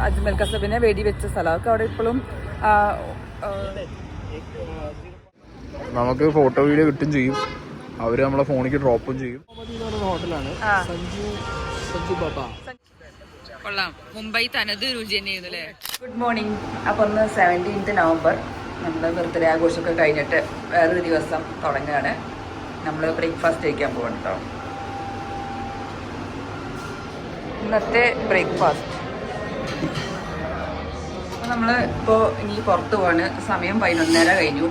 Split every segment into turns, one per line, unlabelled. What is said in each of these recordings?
അജ്മൽ കസബിനെ വെടിവെച്ച സ്ഥലമൊക്കെ അവിടെ ഇപ്പോഴും
നമുക്ക് ഫോട്ടോ വീഡിയോ കിട്ടും ചെയ്യും. അവര് നമ്മളെ ഫോണിലേക്ക് ഡ്രോപ്പും ചെയ്യും. ഹോട്ടലാണ്
കൊള്ളാം. മുംബൈ തനത് രുചി തന്നെയായിരുന്നു അല്ലേ. Good morning. അപ്പോൾ ഒന്ന് 17 നവംബർ നമ്മുടെ ബർത്ത്ഡേ ആഘോഷമൊക്കെ കഴിഞ്ഞിട്ട് വേറൊരു ദിവസം തുടങ്ങുകയാണ്. നമ്മൾ ബ്രേക്ക്ഫാസ്റ്റ് കഴിക്കാൻ പോകണം കേട്ടോ. ഇന്നത്തെ ബ്രേക്ക്ഫാസ്റ്റ് അപ്പോൾ നമ്മൾ ഇപ്പോൾ ഇനി പുറത്ത് പോവാണ്. സമയം 11:30 കഴിഞ്ഞു.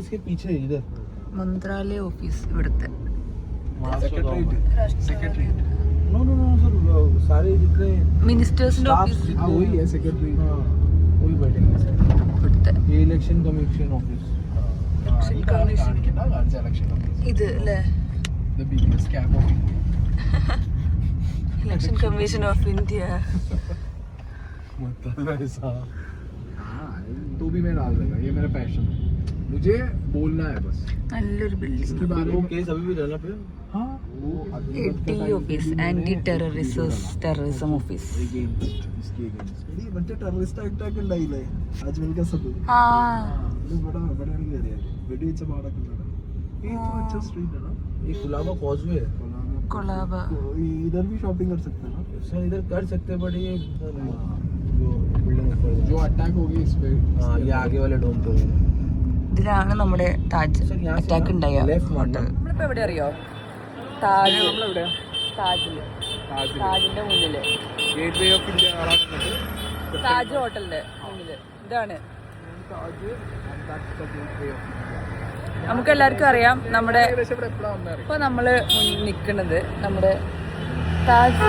इसके पीछे इधर
मंत्रालय ऑफिस इवड़ते
secretary no no no sir सारे जितने
मिनिस्टर्स ऑफिस
वही है सेक्रेटरी वही बैठेंगे
इवड़ते
ये election commission office
election commission ഇത് അല്ലേ
the biggest scam of India
election commission of India
मतलब ऐसा तो भी मैं डाल देगा. ये मेरा पैशन है. मुझे बोलना है बस.
നല്ലൊരു ബിൽഡിംഗ്.
इसके बारे में केस अभी भी रहना पे. हाँ वो
AT office anti terrorism office.
इसके अगेंस्ट ये बच्चे टेररिस्ट अटैक ഉണ്ടായില്ലേ അജ്മൽ കസബ്.
ആ
ഇത് बड़ा एरिया है. വെടിവെച്ച പാടൊക്കെ ഉണ്ട്. ये तो अच्छा स्ट्रीट है ना. ये कुलाबा कॉजवे है.
കൊളാബ.
इधर भी शॉपिंग कर सकते हैं ना सर. इधर कर सकते हैं बट ये जो बिल्डिंग ऊपर जो अटैक होगी इस पे. हाँ ये आगे वाले डोम पे.
ഇതിലാണ് നമ്മുടെ താജ് അറ്റാക്ക് ഉണ്ടായ ഹോട്ടൽ. നമ്മളിപ്പോ എവിടെ അറിയോ? താജ്. താജില് താജിന്റെ മുന്നില്
gate way of India
Taj ഹോട്ടലിന്റെ മുന്നില് ഇതാണ്. നമുക്ക് എല്ലാവർക്കും അറിയാം നമ്മുടെ ഇപ്പൊ നമ്മള് നിൽക്കുന്നത് നമ്മുടെ താജ്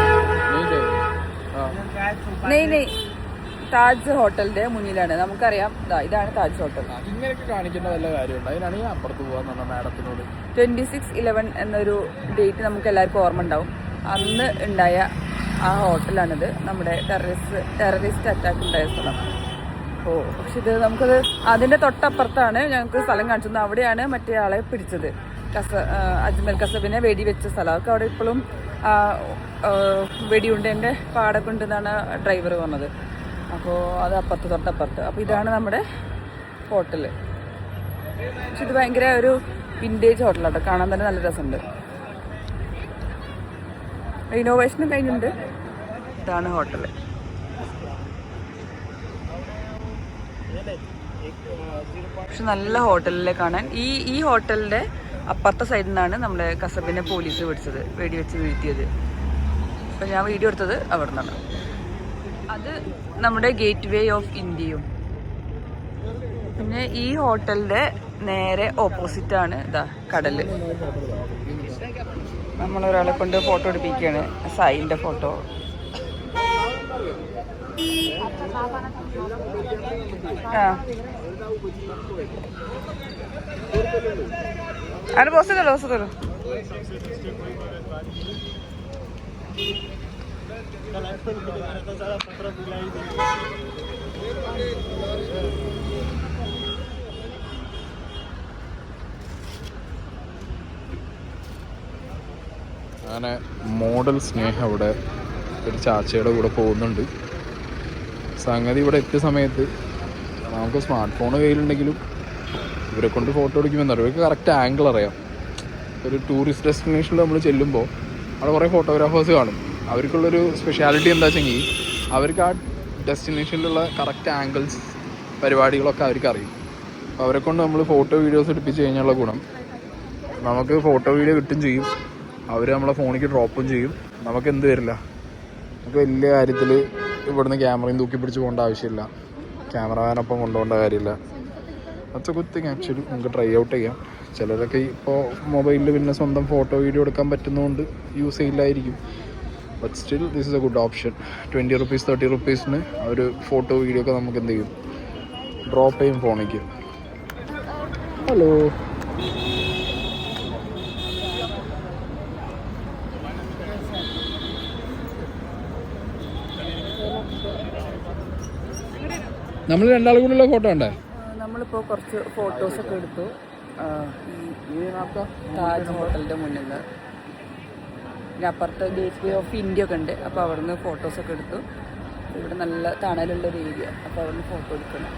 താജ് ഹോട്ടലിന്റെ മുന്നിലാണ്. നമുക്കറിയാം ഇതാണ് താജ് ഹോട്ടൽ.
ഇങ്ങനെയൊക്കെ കാണിക്കേണ്ട വല്ല കാര്യമുണ്ട്. അതിനാണ് ഞാൻ അപ്പുറത്ത് പോകാൻ മാഡത്തിനോട്.
26/11 എന്നൊരു ഡേറ്റ് നമുക്ക് എല്ലാവർക്കും ഓർമ്മ ഉണ്ടാവും. അന്ന് ഉണ്ടായ ആ ഹോട്ടലാണിത്. നമ്മുടെ ടെററിസ്റ്റ് അറ്റാക്ക് ഉണ്ടായ സ്ഥലം. പക്ഷെ ഇത് നമുക്കത് അതിന്റെ തൊട്ടപ്പുറത്താണ് ഞങ്ങൾക്ക് സ്ഥലം കാണിച്ചത്. അവിടെയാണ് മറ്റേ ആളെ പിടിച്ചത്. അജ്മൽ കസബിനെ വെടിവെച്ച സ്ഥലമൊക്കെ അവിടെ ഇപ്പോഴും വെടിയുണ്ടേൻ്റെ പാടൊക്കെ ഉണ്ടെന്നാണ് ഡ്രൈവർ പറഞ്ഞത്. അപ്പോൾ അത് തൊട്ടപ്പുറത്ത്. അപ്പോൾ ഇതാണ് നമ്മുടെ ഹോട്ടല്. പക്ഷെ ഇത് ഭയങ്കര ഒരു വിൻറ്റേജ് ഹോട്ടലാട്ടോ. കാണാൻ തന്നെ നല്ല രസമുണ്ട്. റിനോവേഷനും കഴിഞ്ഞിട്ടുണ്ട്. ഇതാണ് ഹോട്ടല്. പക്ഷെ നല്ല ഹോട്ടലിലെ കാണാൻ. ഈ ഹോട്ടലിൻ്റെ അപ്പുറത്തെ സൈഡിൽ നിന്നാണ് നമ്മുടെ കസബിനെ പോലീസ് പിടിച്ചത്, വെടിവെച്ച് വീഴ്ത്തിയത്. അപ്പം ഞാൻ വീഡിയോ എടുത്തത് അവിടെ നിന്നാണ്. അത് നമ്മുടെ ഗേറ്റ് വേ ഓഫ് ഇന്ത്യയും. പിന്നെ ഈ ഹോട്ടലിൻ്റെ നേരെ ഓപ്പോസിറ്റാണ് ഇതാ കടല്. നമ്മളൊരാളെ കൊണ്ട് ഫോട്ടോ എടുപ്പിക്കുകയാണ്. സായിൻ്റെ ഫോട്ടോ. बस चलो
അങ്ങനെ മോഡൽ സ്നേഹ അവിടെ ഒരു ചാച്ചയുടെ കൂടെ പോകുന്നുണ്ട്. സംഗതി ഇവിടെ എത്തിയ സമയത്ത് നമുക്ക് സ്മാർട്ട് ഫോൺ കയ്യിലുണ്ടെങ്കിലും ഇവരെ കൊണ്ട് ഫോട്ടോ എടുക്കുമെന്ന് അറിയാം. ഇവർക്ക് കറക്റ്റ് ആംഗിൾ അറിയാം. ഒരു ടൂറിസ്റ്റ് ഡെസ്റ്റിനേഷനിൽ നമ്മൾ ചെല്ലുമ്പോൾ അവിടെ കുറേ ഫോട്ടോഗ്രാഫേഴ്സ് കാണും. അവർക്കുള്ളൊരു സ്പെഷ്യാലിറ്റി എന്താ വെച്ചെങ്കിൽ അവർക്ക് ആ ഡെസ്റ്റിനേഷനിലുള്ള കറക്റ്റ് ആംഗിൾസ് പരിപാടികളൊക്കെ അവർക്ക് അറിയും. അപ്പോൾ അവരെ കൊണ്ട് നമ്മൾ ഫോട്ടോ വീഡിയോസ് എടുപ്പിച്ച് കഴിഞ്ഞുള്ള ഗുണം നമുക്ക് ഫോട്ടോ വീഡിയോ കിട്ടും ചെയ്യും. അവർ നമ്മളെ ഫോണിലേക്ക് ഡ്രോപ്പും ചെയ്യും. നമുക്ക് എന്ത് വരില്ല. നമുക്ക് വലിയ കാര്യത്തിൽ ഇവിടുന്ന് ക്യാമറയും തൂക്കി പിടിച്ച് പോകേണ്ട ആവശ്യമില്ല. ക്യാമറമാനൊപ്പം കൊണ്ടുപോകേണ്ട കാര്യമില്ല. അതൊക്കെ കുത്തിങ് ആക്ച്വലി നമുക്ക് ട്രൈ ഔട്ട് ചെയ്യാം. ചിലരൊക്കെ ഇപ്പോൾ മൊബൈലിൽ പിന്നെ സ്വന്തം ഫോട്ടോ വീഡിയോ എടുക്കാൻ പറ്റുന്നതുകൊണ്ട് യൂസ് ചെയ്യില്ലായിരിക്കും. But still this is a good option. 20 rupees 30 റുപ്പീസിന് ഒരു ഫോട്ടോ വീഡിയോ ഒക്കെ നമുക്ക് എന്ത് ചെയ്യും, ഡ്രോപ്പ് ചെയ്യും ഫോണിലേക്ക്. ഹലോ, നമ്മൾ രണ്ടാളും കൂടെയുള്ള ഫോട്ടോ ഉണ്ടേ.
നമ്മളിപ്പോൾ കുറച്ച് ഫോട്ടോസൊക്കെ എടുത്തു താജ് ഹോട്ടലിൻ്റെ മുന്നിൽ നിന്ന്. പിന്നെ അപ്പുറത്ത് ഗേറ്റ് വേ ഓഫ് ഇന്ത്യ ഒക്കെ ഉണ്ട്. അപ്പോൾ അവിടെ നിന്ന് ഫോട്ടോസൊക്കെ എടുത്തു. ഇവിടെ നല്ല തണലുള്ളൊരു ഏരിയ, അപ്പോൾ അവിടെ നിന്ന് ഫോട്ടോ എടുക്കണം.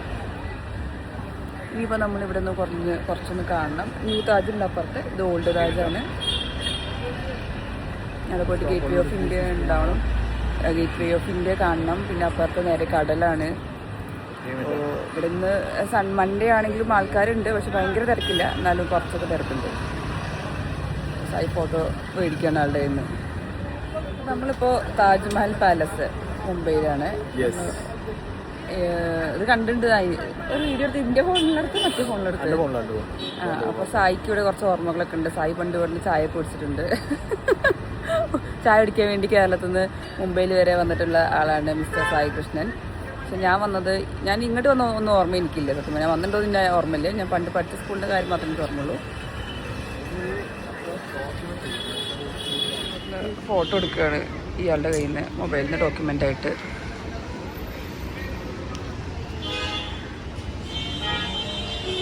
ഇനിയിപ്പോൾ നമ്മളിവിടെ നിന്ന് കുറച്ചൊന്ന് കാണണം. ന്യൂ താജുണ്ട് അപ്പുറത്ത്, ഇത് ഓൾഡ് താജാണ്. അതുപോലെ ഗേറ്റ് വേ ഓഫ് ഇന്ത്യ ഉണ്ടാവണം, ഗേറ്റ് വേ ഓഫ് ഇന്ത്യ കാണണം. പിന്നെ അപ്പുറത്ത് നേരെ കടലാണ്. ഇവിടെ നിന്ന് മൺഡേ ആണെങ്കിലും ആൾക്കാരുണ്ട്, പക്ഷെ ഭയങ്കര തിരക്കില്ല, എന്നാലും കുറച്ചൊക്കെ തിരക്കുണ്ട്. സായി ഫോട്ടോ മേടിക്കുകയാണ് ആളുടെ കയ്യിൽ നിന്ന്. നമ്മളിപ്പോൾ താജ്മഹൽ പാലസ് മുംബൈയിലാണ്. ഇത് കണ്ടിട്ടുണ്ട്. ഒരു വീഡിയോ എടുത്ത് ഇന്ത്യ ഫോണിലെടുത്ത് മറ്റേ ഫോണിലെടുത്ത്. അപ്പോൾ സായിക്ക് ഇവിടെ കുറച്ച് ഓർമ്മകളൊക്കെ ഉണ്ട്. സായി പണ്ട് ഇവിടെ ചായ കുടിച്ചിട്ടുണ്ട്. ചായ കുടിക്കാൻ വേണ്ടി കേരളത്തിൽ നിന്ന് മുംബൈയിൽ വരെ വന്നിട്ടുള്ള ആളാണ് മിസ്റ്റർ സായി കൃഷ്ണൻ. പക്ഷെ ഞാൻ ഇങ്ങോട്ട് ഒന്നും ഓർമ്മ എനിക്കില്ല. സത്യം ഞാൻ വന്നിട്ടുണ്ടോ ഞാൻ ഓർമ്മയില്ല. ഞാൻ പണ്ട് പഠിച്ച സ്കൂളിൻ്റെ കാര്യം മാത്രമേ എനിക്ക് ഓർമ്മയുള്ളൂ. ഫോട്ടോ എടുക്കുകയാണ് ഇയാളുടെ കയ്യിൽ നിന്ന്, മൊബൈലിൽ നിന്ന് ഡോക്യുമെൻ്റായിട്ട്.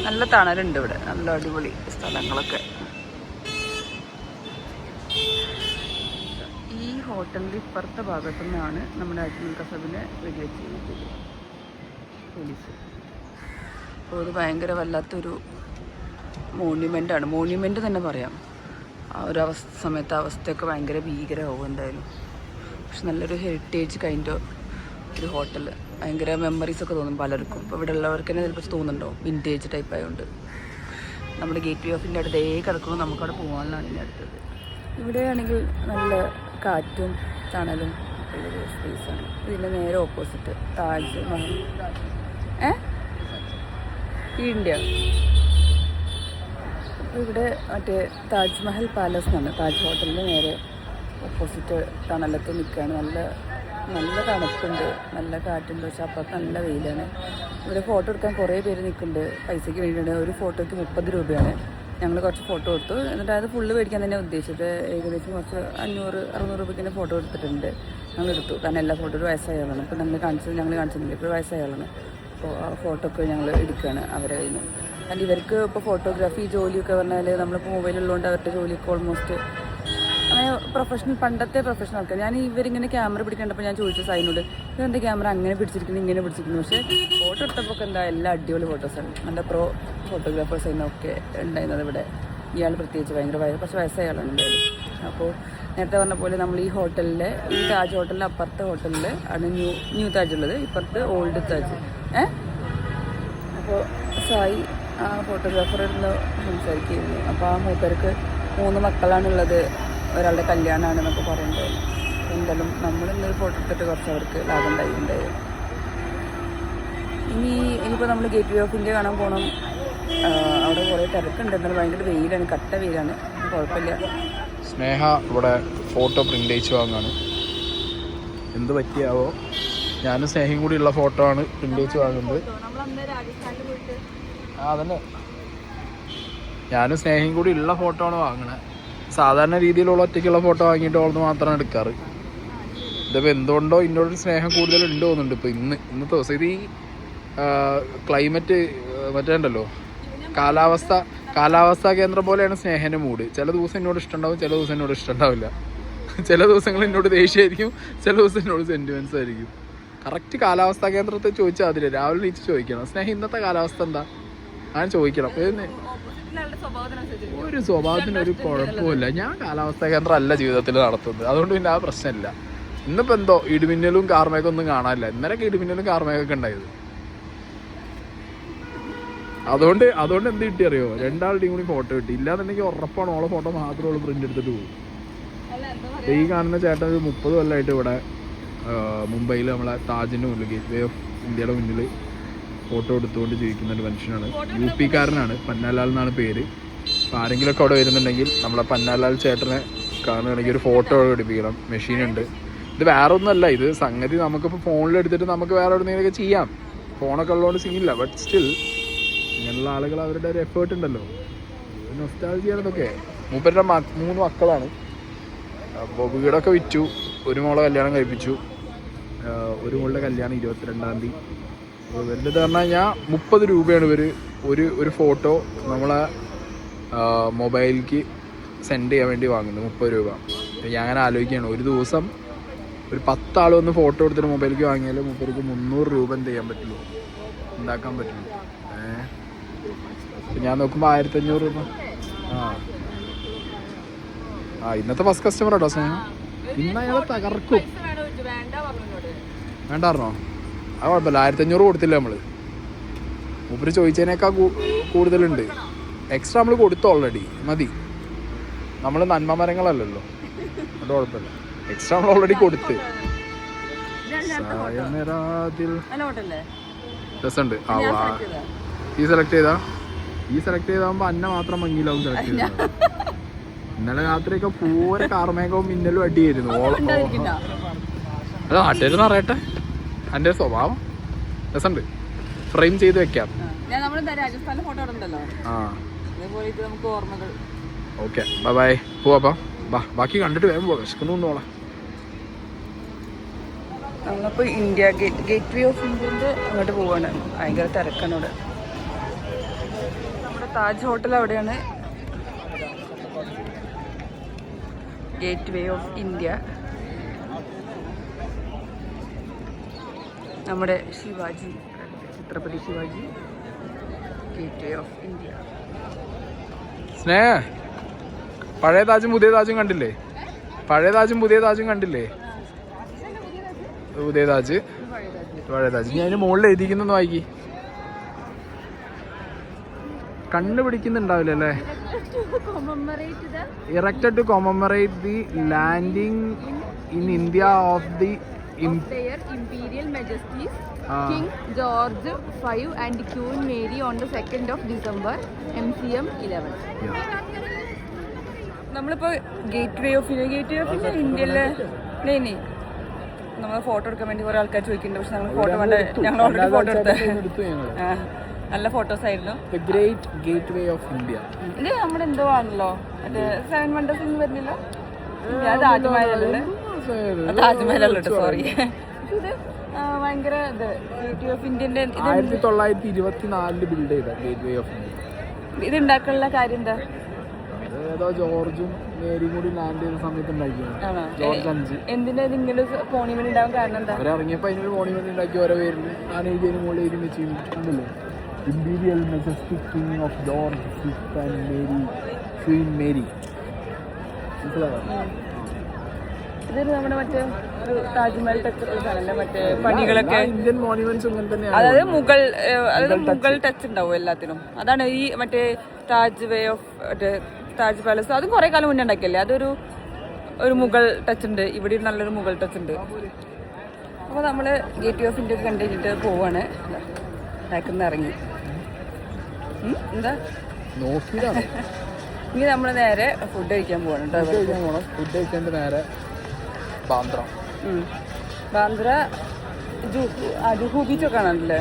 നല്ല തണലുണ്ട് ഇവിടെ, നല്ല അടിപൊളി സ്ഥലങ്ങളൊക്കെ. ഈ ഹോട്ടലിൻ്റെ ഇപ്പുറത്തെ ഭാഗത്തു നിന്നാണ് നമ്മുടെ അജ്മൽ കസബിനെ വെടിവെച്ച് ചെയ്തത് പോലീസ്. അപ്പോൾ ഇത് ഭയങ്കര വല്ലാത്തൊരു മോണ്യുമെൻ്റാണ്, മോണ്യുമെൻ്റ് തന്നെ പറയാം. ആ ഒരു സമയത്ത് അവസ്ഥയൊക്കെ ഭയങ്കര ഭീകരമാവും എന്തായാലും. പക്ഷെ നല്ലൊരു ഹെറിറ്റേജ് കൈൻഡ് ഒരു ഹോട്ടൽ, ഭയങ്കര മെമ്മറീസൊക്കെ തോന്നും പലർക്കും. ഇപ്പോൾ ഇവിടെ ഉള്ളവർക്ക് തന്നെ ചിലപ്പോൾ തോന്നുന്നുണ്ടോ, വിൻറ്റേജ് ടൈപ്പ് ആയതുകൊണ്ട്. നമ്മുടെ ഗേറ്റ് വേ ഓഫ് ഇന്ത്യ അടുത്തേ കിടക്കുമ്പോൾ നമുക്കവിടെ പോകാനാണ് ഇനി അടുത്തത്. ഇവിടെയാണെങ്കിൽ നല്ല കാറ്റും തണലും ഉള്ളൊരു സ്പേസാണ്. ഇതിൻ്റെ നേരെ ഓപ്പോസിറ്റ് താജ് മഹൽ. ഇന്ത്യ ഇവിടെ മറ്റേ താജ്മഹൽ പാലസ് എന്നാണ്. താജ് ഹോട്ടലിൻ്റെ നേരെ ഓപ്പോസിറ്റ് തണലത്ത് നിൽക്കുകയാണ്. നല്ല തണുപ്പുണ്ട്, നല്ല കാറ്റുണ്ട്. പക്ഷെ അപ്പുറത്ത് നല്ല വെയിലാണ്. ഇവിടെ ഫോട്ടോ എടുക്കാൻ കുറേ പേര് നിൽക്കുന്നുണ്ട്. പൈസയ്ക്ക് വേണ്ടിയിട്ട് ഒരു ഫോട്ടോയ്ക്ക് 30 രൂപയാണ്. ഞങ്ങൾ കുറച്ച് ഫോട്ടോ എടുത്തു. എന്നിട്ട് അത് ഫുള്ള് മേടിക്കാൻ തന്നെ ഉദ്ദേശിച്ചത്. ഏകദേശം കുറച്ച് 500-600 രൂപയ്ക്ക് ഫോട്ടോ എടുത്തിട്ടുണ്ട്. ഞങ്ങൾ എടുത്തു. കാരണം എല്ലാ ഫോട്ടോ ഒരു വയസ്സായാലാണ്. ഇപ്പോൾ ഞങ്ങൾ കാണിച്ചില്ല, ഇപ്പോൾ വയസ്സായാലാണ്. അപ്പോൾ ആ ഫോട്ടോ ഒക്കെ ഞങ്ങൾ എടുക്കുകയാണ് അവരെ കയ്യിൽ നിന്ന്. കാരണം ഇവർക്ക് ഇപ്പോൾ ഫോട്ടോഗ്രാഫി ജോലിയൊക്കെ പറഞ്ഞാൽ നമ്മളിപ്പോൾ മൊബൈലുള്ളതുകൊണ്ട് അവരുടെ ജോലിയൊക്കെ ഓൾമോസ്റ്റ് അങ്ങനെ പണ്ടത്തെ പ്രൊഫഷണൽ ആൾക്കാർ. ഞാൻ ഇവരിങ്ങനെ ക്യാമറ പിടിക്കേണ്ടപ്പോൾ ഞാൻ ചോദിച്ചു സായിനോട്, ഇതെന്താ ക്യാമറ അങ്ങനെ പിടിച്ചിരിക്കുന്നു ഇങ്ങനെ പിടിച്ചിരിക്കുന്നു. പക്ഷേ ഫോട്ടോ എടുത്തപ്പോൾ ഒക്കെ എന്താ എല്ലാ അടിപൊളി ഫോട്ടോസാണ്. നല്ല ഫോട്ടോഗ്രാഫേഴ്സ് ഒക്കെ ഉണ്ടായിരുന്നത് ഇവിടെ. ഇയാൾ പ്രത്യേകിച്ച് ഭയങ്കര കുറച്ച് വയസ്സായ ആളാണ് എന്തായാലും. അപ്പോൾ നേരത്തെ പറഞ്ഞ പോലെ നമ്മൾ ഈ ഹോട്ടലിലെ, ഈ താജ് ഹോട്ടലിൻ്റെ അപ്പുറത്തെ ഹോട്ടലിൽ ആണ് ന്യൂ താജ് ഉള്ളത്, ഇപ്പുറത്ത് ഓൾഡ് താജ്. അപ്പോൾ സായി ആ ഫോട്ടോഗ്രാഫറിന്ന് സംസാരിക്കുന്നു. അപ്പോൾ ആ മൂപ്പർക്ക് 3 മക്കളാണുള്ളത്, ഒരാളുടെ കല്യാണമാണെന്നൊക്കെ പറയുന്നത്. എന്തായാലും നമ്മളിന്നൊരു ഫോട്ടോ എടുത്തിട്ട് കുറച്ച് അവർക്ക് ലാഭം ഉണ്ടായിട്ടുണ്ടായിരുന്നു. ഇനിയിപ്പോൾ നമ്മൾ ഗേറ്റ് വേ ഓഫ് ഇന്ത്യ കാണാൻ പോകണം. അവിടെ കുറേ തിരക്കുണ്ട്, എന്നാലും ഭയങ്കര വെയിലാണ്, കട്ട വെയിലാണ്. കുഴപ്പമില്ല.
സ്നേഹ ഇവിടെ ഫോട്ടോ പ്രിൻ്റ് അയച്ച് വാങ്ങാണ്. എന്ത് പറ്റിയാവോ, ഞാനും സ്നേഹയും കൂടി ഉള്ള ഫോട്ടോ ആണ് പ്രിൻ്റ് അയച്ച് വാങ്ങുന്നത്. അതന്നെ, ഞാനും സ്നേഹയും കൂടി ഉള്ള ഫോട്ടോ ആണ് വാങ്ങണത്. സാധാരണ രീതിയിലുള്ള ഒറ്റയ്ക്കുള്ള ഫോട്ടോ വാങ്ങിയിട്ട് ഓർന്ന് മാത്രമാണ് എടുക്കാറ്. ഇതിപ്പോൾ എന്തുകൊണ്ടോ ഇന്നോടൊരു സ്നേഹം കൂടുതലുണ്ട് തോന്നുന്നുണ്ട്. ഇപ്പോൾ ഇന്നത്തെ ദിവസം ഇത് ഈ ക്ലൈമറ്റ് മറ്റേ ഉണ്ടല്ലോ, കാലാവസ്ഥാ കേന്ദ്രം പോലെയാണ് സ്നേഹൻ്റെ മൂഡ്. ചില ദിവസം എന്നോട് ഇഷ്ടമുണ്ടാവും, ചില ദിവസം എന്നോട് ഇഷ്ടമുണ്ടാവില്ല. ചില ദിവസങ്ങൾ എന്നോട് ദേഷ്യമായിരിക്കും, ചില ദിവസം എന്നോട് സെൻറ്റിമെൻറ്റ്സ് ആയിരിക്കും. കറക്റ്റ് കാലാവസ്ഥാ കേന്ദ്രത്തെ ചോദിച്ചാൽ അതില്ല, രാവിലെ നീച്ച് ചോദിക്കണം, സ്നേഹം ഇന്നത്തെ കാലാവസ്ഥ എന്താ, അങ്ങനെ ചോദിക്കണം. ഒരു സ്വഭാവത്തിന് ഒരു കുഴപ്പമില്ല. ഞാൻ കാലാവസ്ഥാ കേന്ദ്രം അല്ല ജീവിതത്തിൽ നടത്തുന്നത്, അതുകൊണ്ട് പിന്നെ ആ പ്രശ്നമില്ല. ഇന്നിപ്പോൾ എന്തോ ഇടിമിന്നലും കാർമേഘമൊന്നും കാണാനില്ല. ഇന്നലെയൊക്കെ ഇടിമിന്നലും കാർമേഘമൊക്കെ ഉണ്ടായത്. അതുകൊണ്ട് എന്ത് കിട്ടി അറിയോ, 2 കൂടി ഫോട്ടോ കിട്ടി. ഇല്ലാന്നുണ്ടെങ്കിൽ ഉറപ്പാണ് ഓളെ ഫോട്ടോ മാത്രമേ പ്രിന്റ് എടുത്തിട്ട് പോകും. ഈ കാണുന്ന ചേട്ടൻ ഒരു 30 കൊല്ലമായിട്ട് ഇവിടെ മുംബൈയിൽ നമ്മളെ താജിൻ്റെ മുന്നിൽ, ഗേറ്റ് വേ ഓഫ് ഇന്ത്യയുടെ മുന്നിൽ ഫോട്ടോ എടുത്തുകൊണ്ട് ജീവിക്കുന്ന ഒരു മനുഷ്യനാണ്. UP കാരനാണ്, പന്നാലാൽ എന്നാണ് പേര്. അപ്പോൾ ആരെങ്കിലുമൊക്കെ അവിടെ വരുന്നുണ്ടെങ്കിൽ നമ്മളെ പന്നാലാൽ ചേട്ടനെ കാണുകയാണെങ്കിൽ ഒരു ഫോട്ടോ എടുപ്പിക്കണം. മെഷീനുണ്ട്, ഇത് വേറെ ഒന്നുമല്ല, ഇത് സംഗതി നമുക്കിപ്പോൾ ഫോണിലെടുത്തിട്ട് നമുക്ക് വേറെ എവിടെയെങ്കിലൊക്കെ ചെയ്യാം. ഫോണൊക്കെ ഉള്ളതുകൊണ്ട് സീനില്ല. ബട്ട് സ്റ്റിൽ ഇങ്ങനെയുള്ള ആളുകൾ അവരുടെ ഒരു എഫേർട്ട് ഉണ്ടല്ലോ, നൊസ്റ്റാൾജിയാണ് ഇതൊക്കെ. മൂപ്പരുടെ 3 മക്കളാണ്. അപ്പോൾ വീടൊക്കെ വിറ്റു. ഒരു മോളെ കല്യാണം കഴിപ്പിച്ചു. ഒരു മോളുടെ കല്യാണം 22-ാം തീയതി. അപ്പോൾ ഇവരുടെ പറഞ്ഞു കഴിഞ്ഞാൽ 30 രൂപയാണ് ഇവർ ഒരു ഫോട്ടോ നമ്മളെ മൊബൈലിലേക്ക് സെൻഡ് ചെയ്യാൻ വേണ്ടി വാങ്ങുന്നത്. 30 രൂപ. ഞാൻ അങ്ങനെ ആലോചിക്കുകയാണ്, ഒരു ദിവസം ഒരു 10 ആൾ വന്ന് ഫോട്ടോ എടുത്തിട്ട് മൊബൈലിലേക്ക് വാങ്ങിയാൽ 30 300 രൂപ എന്ത് ചെയ്യാൻ പറ്റുള്ളൂ, ഉണ്ടാക്കാൻ പറ്റുള്ളൂ. ഞാൻ നോക്കുമ്പോൾ 1500 രൂപ. ഇന്നത്തെ ഫസ്റ്റ് കസ്റ്റമർ കേട്ടോ സ്നേഹ. ഇന്ന് അയാളെ തകർക്കും. വേണ്ടായിരുന്നോ? അത് കുഴപ്പമില്ല, 1500 കൊടുത്തില്ല നമ്മൾ. മൂപ്പര് ചോദിച്ചതിനേക്കാൾ കൂടുതലുണ്ട്. എക്സ്ട്രാ നമ്മൾ കൊടുത്തു ഓൾറെഡി, മതി. നമ്മൾ നന്മ മരങ്ങളല്ലല്ലോ, അത് കുഴപ്പമില്ല. എക്സ്ട്രാ നമ്മൾ ഓൾറെഡി കൊടുത്ത്. രസമുണ്ട്. ഈ സെലക്ട് ചെയ്താകുമ്പോൾ അന്ന മാത്രം ഭംഗിയിലാവും സെലക്ട് ചെയ്തത്. ഇന്നലെ രാത്രിയൊക്കെ പൂര കാർമേഘവും മിന്നലും അടിയായിരുന്നു. അത് നാട്ടുകാരെന്ന് അറിയട്ടെ, എൻ്റെ സ്വഭാവം രസമുണ്ട്. ഫ്രെയിം ചെയ്ത് വെക്കാം. Okay, bye bye. പോവാ. ബാക്കി കണ്ടിട്ട് വേഗം പോവാം, വിശക്കുന്നോളാം.
നമ്മളിപ്പോൾ ഇന്ത്യ ഗേറ്റ് വേ ഓഫ് ഇന്ത്യൻ്റെ അങ്ങോട്ട് പോവാണ്. ഭയങ്കര തിരക്കാണ് ഇവിടെ. നമ്മുടെ താജ് ഹോട്ടൽ അവിടെയാണ്. Gateway of India. നമ്മുടെ Shivaji, Chhatrapati Shivaji gateway of India.
Sneha, പഴയ താജും പുതിയ താജും കണ്ടില്ലേ? പഴയ താജും പുതിയ താജും കണ്ടില്ലേ? പുതിയ താജ്, പഴയ താജ്. ഞാൻ അതിന് മുകളിൽ എഴുതിക്കുന്നൊന്ന് വായിക്കി. കണ്ടുപിടിക്കുന്നുണ്ടാവില്ല അല്ലേ? erected to commemorate the landing in India of the
their Imperial Majesties King George V and Queen Mary on the 2nd of December MCM 11.
നമ്മളിപ്പോൾ ഗേറ്റ് വേ ഓഫ് ഇന്ത്യ ഇന്ത്യയിലെ നമ്മൾ ഫോട്ടോ എടുക്കാൻ വേണ്ടി കുറേ ആൾക്കാർ ചോദിക്കുന്നുണ്ട്. പക്ഷെ ഞങ്ങൾ ഫോട്ടോ വേണ്ട, ഞങ്ങൾ ഓൾറെഡി ഫോട്ടോ എടുത്ത്. നല്ല ഫോട്ടോസ് ആയിരുന്നു.
Great gate way of India.
ഇത് നമ്മുടെ എന്തോ ആണല്ലോ, മറ്റേ 7 വണ്ടേഴ്സ് ഒന്നും വരുന്നില്ല. ഞാൻ താജ്മഹലല്ലേ, താജ്മഹലല്ലോ, സോറി. ഇത് ഭയങ്കര ഇത് ഗേറ്റ് വേ ഓഫ് ഇന്ത്യൻ്റെ
1924 ബിൽഡ് ചെയ്ത ഗേറ്റ് വേ ഓഫ് ഇന്ത്യ.
ഇത് ഉണ്ടാക്കാനുള്ള കാര്യം എന്താ?
ഏതോ ജോർജും മേരിയും കൂടി ലാൻഡ് ചെയ്ത സമയത്ത് ഉണ്ടാക്കിയാണ്. ജോർജ് 5.
എന്തിനാ ഇതിങ്ങനെ മോണിമെന്റ് ഉണ്ടാവാൻ കാരണം എന്താ?
അവരിറങ്ങിയപ്പോൾ അതിനൊരു മോണിമെന്റ് ഉണ്ടാക്കി ഓരോ പേരിൽ. ഞാൻ എഴുതിയതിന് മുകളിൽ എഴുതി വെച്ചിട്ടുണ്ടല്ലോ, imperial majestic king of George V and Mary, Queen Mary.
ഇതൊരു നമ്മുടെ മറ്റേ താജ്മഹൽ ടച്ച് ഉള്ള സ്ഥലമല്ലേ, മറ്റേ പണികളൊക്കെ.
ഇന്ത്യൻ മോണിമെന്റ്സ് അങ്ങനെ തന്നെയാണ്.
അതായത് മുഗൾ ടച്ച് ഉണ്ടാവും എല്ലാത്തിനും. അതാണ് ഈ മറ്റേ Taj way of Taj palace. അതും കുറെ കാലം മുന്നേ ഉണ്ടാക്കിയല്ലേ. അതൊരു മുഗൾ ടച്ച് ഉണ്ട്. ഇവിടെ നല്ലൊരു മുഗൾ ടച്ച് ഉണ്ട്. അപ്പോൾ നമ്മൾ ഗേറ്റ് വേ ഓഫ് ഇന്ത്യ കണ്ടു കഴിഞ്ഞിട്ട് പോവാണ്. ബാക്കിൽ ഇറങ്ങി. എന്താ ഇനി നമ്മൾ നേരെ ഫുഡ് കഴിക്കാൻ പോവാണ് കേട്ടോ.
ഫുഡ് കഴിക്കേണ്ട നേരെ ബാന്ദ്ര
ജുഹു ബീച്ചൊക്കെ കാണാനല്ലേ.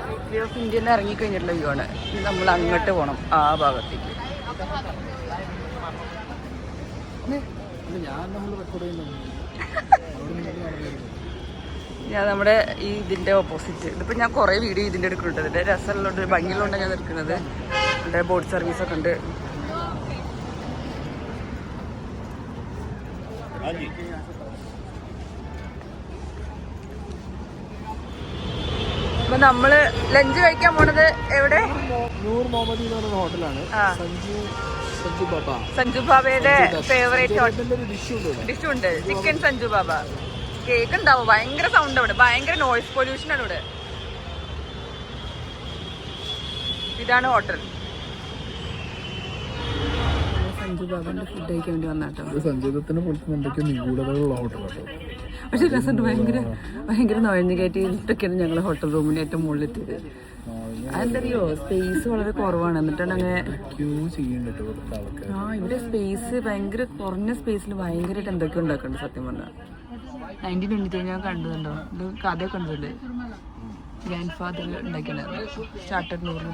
ഗേറ്റ് വേ ഓഫ് ഇന്ത്യയിൽ നിന്ന് ഇറങ്ങിക്കഴിഞ്ഞിട്ടുള്ള വ്യൂ ആണ്. ഇനി നമ്മൾ അങ്ങോട്ട് പോകണം, ആ ഭാഗത്തേക്ക്. ഞാൻ നമ്മുടെ ഈ ഇതിൻ്റെ ഓപ്പോസിറ്റ്, ഇതിപ്പോൾ ഞാൻ കുറേ വീഡിയോ ഇതിൻ്റെ എടുക്കുന്നുണ്ട്. ഇതിൻ്റെ രസമുള്ളതുകൊണ്ട് ഭംഗിയുള്ളതുകൊണ്ടാണ് ഞാൻ എടുക്കുന്നത്. ഇവിടെ ബോട്ട് സർവീസൊക്കെ ഉണ്ട്. അപ്പൊ നമ്മള് ലഞ്ച് കഴിക്കാൻ പോണത് എവിടെ?
നൂർ മുഹമ്മദി എന്ന് പറയുന്ന ഹോട്ടലാണ്.
സഞ്ജു ബാബയുടെ ഫേവറേറ്റ് ഡിഷ് ഉണ്ട്, ചിക്കൻ സഞ്ജു ബാബ. കേക്ക് ഉണ്ടാവും. ഭയങ്കര സൗണ്ട് അവിടെ, ഭയങ്കര നോയിസ് പൊല്യൂഷൻ ആണ് ഇവിടെ. ഇതാണ് ഹോട്ടൽ. സഞ്ജു ബാബന്റെ ഫുഡ് കഴിക്കാൻ വേണ്ടി വന്നാട്ടോ.
സംഗീതത്തിന് എന്തൊക്കെയോ നിഗൂഢതകളുള്ള ഹോട്ടലാണ്.
പക്ഷെ രസമുണ്ട്. ഭയങ്കര നുഴഞ്ഞു കയറ്റിയിട്ടൊക്കെയാണ് ഞങ്ങൾ ഹോട്ടൽ റൂമിന് ഏറ്റവും മുകളിലെത്തിയത്. അതെന്തറിയോ, സ്പേസ് വളരെ കുറവാണ്. എന്നിട്ടാണ് അങ്ങനെ ഇവിടെ സ്പേസ് ഭയങ്കര കുറഞ്ഞ സ്പേസിൽ ഭയങ്കരമായിട്ട് എന്തൊക്കെ ഉണ്ടാക്കുന്നുണ്ട് സത്യം പറഞ്ഞാൽ. 1923 ഞാൻ കണ്ടതുണ്ടോ, ഇത് കഥയൊക്കെ കണ്ടിട്ടുണ്ട്. Grand father ഉണ്ടാക്കിയിട്ടുണ്ടായിരുന്നു. സ്റ്റാർട്ടഡ് 100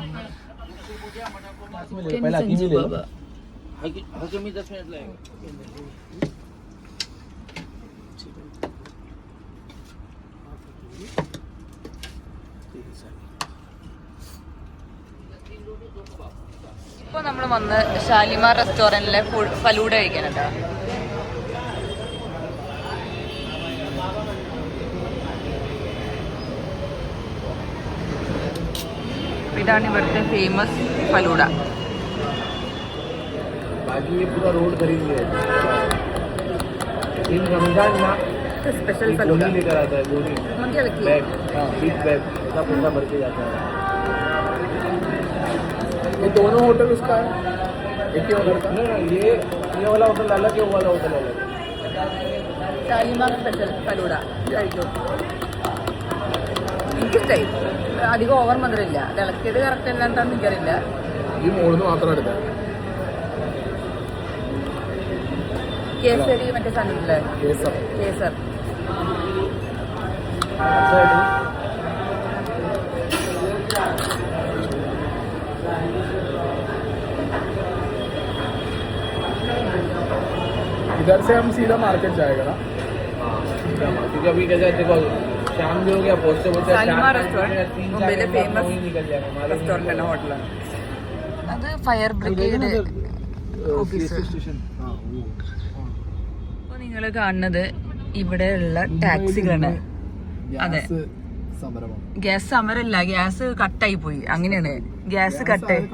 ഇപ്പോൾ നമ്മൾ വന്ന് ഷാലിമാർ റെസ്റ്റോറൻറ്റിലെ ഫലൂഡ കഴിക്കാനുണ്ടോ. ഇതാണ് ഇവിടുത്തെ ഫേമസ് ഫലൂഡ. स्पेशल फलूदा लेकर आता है गोली बैग, हाँ बिग बैग इतना पैसा भर के जाता है. ये दोनों होटल उसका है, एक ही होटल का? नहीं, ये वाला होटल अलग है, वो वाला होटल अलग है. ഷാലിമാർ സ്പെഷ്യൽ ഫലൂഡ കഴിക്കും. എനിക്കിഷ്ടായി. അധികം ഓവർ മധുരമില്ല. ഇളക്കിയത് കറക്റ്റ് അല്ലാണ്ടാന്ന് എനിക്കറിയില്ല. ഈ മോളിന്ന് മാത്രം എടുക്കാം. കേസരി മറ്റേ സാധനമില്ലേ, കേസർ. इधर से हम सीधा मार्केट जाएगा ना, क्योंकि अभी कैसे देखो शाम भी हो गया, पहुंचते पहुंचते ഷാലിമാർ റെസ്റ്റോറന്റ് മുംബൈയിലെ ഫേമസ് റെസ്റ്റോറന്റ് ആണ്, ഹോട്ടലാണ്. അത് ഫയർ ബ്രിഗേഡ് ഓഫീസ്. അപ്പോൾ നിങ്ങൾ കാണുന്നത് ഇവിടെയുള്ള ടാക്സികളാണ്. അതെ, ഗ്യാസ് സമരമല്ല, ഗ്യാസ് കട്ടായി പോയി. അങ്ങനെയാണ്, ഗ്യാസ് കട്ടായി.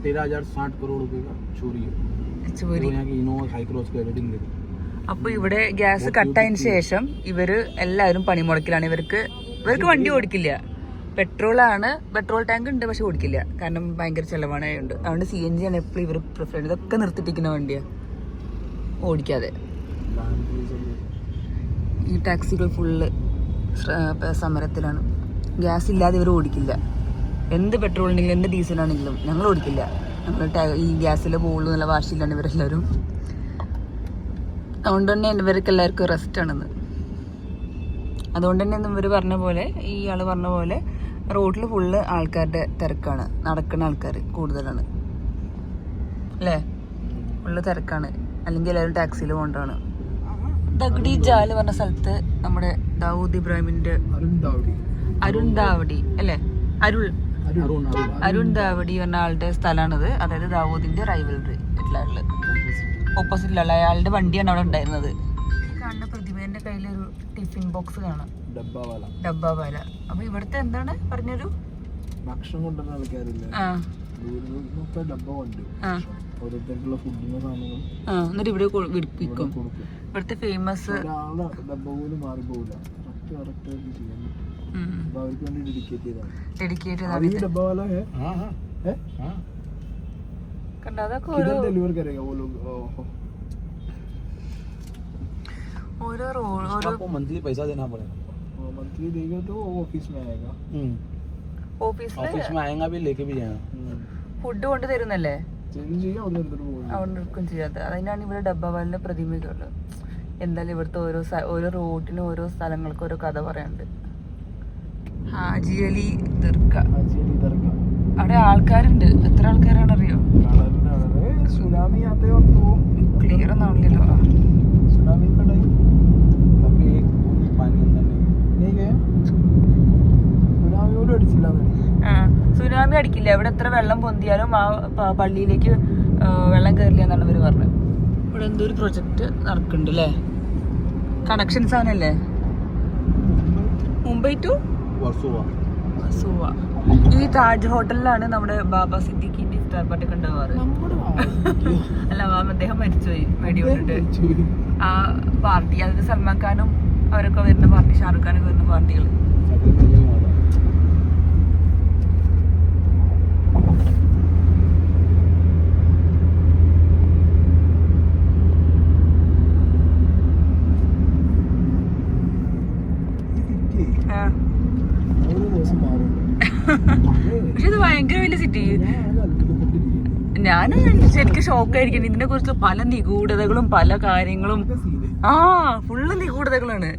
1360 करोड़ रुपए का चोरी है. यहाँ की इनोवा हाई क्रॉस का एडिटिंग देखो.
അപ്പൊ ഇവിടെ ഗ്യാസ് കട്ടായതിനു ശേഷം ഇവര് എല്ലാവരും പണിമുടക്കിലാണ്. ഇവർക്ക് വണ്ടി ഓടിക്കില്ല. പെട്രോൾ ടാങ്ക് ഉണ്ട്, പക്ഷെ ഓടിക്കില്ല. കാരണം ഭയങ്കര ചെലവാണ്. അതുകൊണ്ട് CNG ആണ് എപ്പോഴും ഇവർ പ്രിഫർ ചെയ്യുന്നത്. ഇതൊക്കെ നിർത്തിട്ടിരിക്കുന്ന വണ്ടിയാ, ഓടിക്കാതെ. ഈ ടാക്സികൾ ഫുള്ള് സമരത്തിലാണ്. ഗ്യാസ് ഇല്ലാതെ ഇവർ ഓടിക്കില്ല. എന്ത് പെട്രോൾ ഉണ്ടെങ്കിലും എന്ത് ഡീസലാണെങ്കിലും ഞങ്ങൾ ഓടിക്കില്ല. ഞങ്ങൾ ഈ ഗ്യാസിലെ പോകുള്ളൂ എന്നുള്ള വാശിയിലാണ് ഇവരെല്ലാവരും. അതുകൊണ്ട് തന്നെ ഇവർക്ക് എല്ലാവർക്കും റെസ്റ്റ് ആണെന്ന്. അതുകൊണ്ട് തന്നെ ഇവർ പറഞ്ഞ പോലെ, ഈ ആൾ പറഞ്ഞ പോലെ റോഡിൽ ഫുള്ള് ആൾക്കാരുടെ തിരക്കാണ്. നടക്കുന്ന ആൾക്കാർ കൂടുതലാണ് അല്ലേ, ഫുള്ള് തിരക്കാണ്. അല്ലെങ്കിൽ എല്ലാവരും ടാക്സിയിൽ പോകേണ്ടതാണ്. ദഗ്ഡി ജാൽ പറഞ്ഞ സ്ഥലത്ത് നമ്മുടെ ദാവൂദ് ഇബ്രാഹിമിന്റെ അരുൺ ദാവടി അല്ലേ, അരുൺ ദാവടി പറഞ്ഞ ആളുടെ സ്ഥലമാണിത്. അതായത് ദാവൂദിന്റെ റൈവൽറി വീട്ടിലുള്ള ഓപ്പോസിറ്റിലുള്ള അയാളുടെ വണ്ടിയാണ് അവിടെ ഉണ്ടായിരുന്നത്. കാണുന്ന പ്രതിമേന്റെ കയ്യിലൊരു ടിഫിൻ ബോക്സ് കാണാം, ഡബ്ബാവാല. അപ്പൊ ഇവിടുത്തെ എന്താണ് പറഞ്ഞൊരു
ഭക്ഷണം കൊണ്ടുവന്ന ആൾക്കാരില്ലേ,
എന്നിട്ട് ഇവിടെ വിൽക്കും. ഇവിടുത്തെ ഫേമസ് ഡെഡിക്കേറ്റ് കണ്ട. അതൊക്കെ ഓരോ
मंथली पैसा देना पड़ेगा. मंथली देगा तो ऑफिस में आएगा.
ഓഫീസിൽ
में आएगा भी लेके भी जाएगा.
ഫുഡ് കൊണ്ട് തരുന്നല്ലേ, അവിടെ നിൽക്കും ചെയ്യാത്ത. അതിനാണ് ഇവിടെ ഡബ്ബാവാലിന്റെ പ്രതിമകൾ. എന്തായാലും ഇവിടുത്തെ ഓരോ റോഡിനും ഓരോ സ്ഥലങ്ങൾക്ക് ഓരോ കഥ പറയാനുണ്ട്. ഹാജി അലി ദർഗ, അവിടെ ആൾക്കാരുണ്ട്. എത്ര ആൾക്കാരാണ് അറിയോ?
सुनामी आते वक्त वो
ക്ലിയർ ഒന്നാവില്ലല്ലോ.
सुनामी का टाइम कभी एक पानी अंदर नहीं गया. सुनामी പോലും അടിച്ചില്ല.
സുനാമി അടിക്കില്ല. ഇവിടെ എത്ര വെള്ളം പൊന്തിയാലും ആ പള്ളിയിലേക്ക് വെള്ളം കയറില്ല എന്നാണ് ഇവർ പറഞ്ഞത്. ഇവിടെ എന്തോ ഒരു പ്രൊജക്ട് നടക്കുന്നുണ്ട് അല്ലേ, കണക്ഷൻ സാധനല്ലേ. മുംബൈ ടു വർസോവ. ഈ താജ് ഹോട്ടലിലാണ് നമ്മുടെ ബാബ സിദ്ദിഖിന്റെ ഇഫ്താർ പാർട്ടി ഉണ്ടാവാറ്. അല്ല, അദ്ദേഹം മരിച്ചുപോയി വെടികൊണ്ടിട്ട്. ആ പാർട്ടി, അതായത് സൽമാൻ ഖാനും അവരൊക്കെ വരുന്ന പാർട്ടി, ഷാറുഖ് ഖാനൊക്കെ വരുന്ന പാർട്ടികൾ. പറ്റി ഞാൻ ശരിക്കും ഷോക്കായിരിക്കും. ഇതിനെ കുറിച്ച് പല നിഗൂഢതകളും പല കാര്യങ്ങളും. ഫുള്ള് നിഗൂഢതകളാണ്.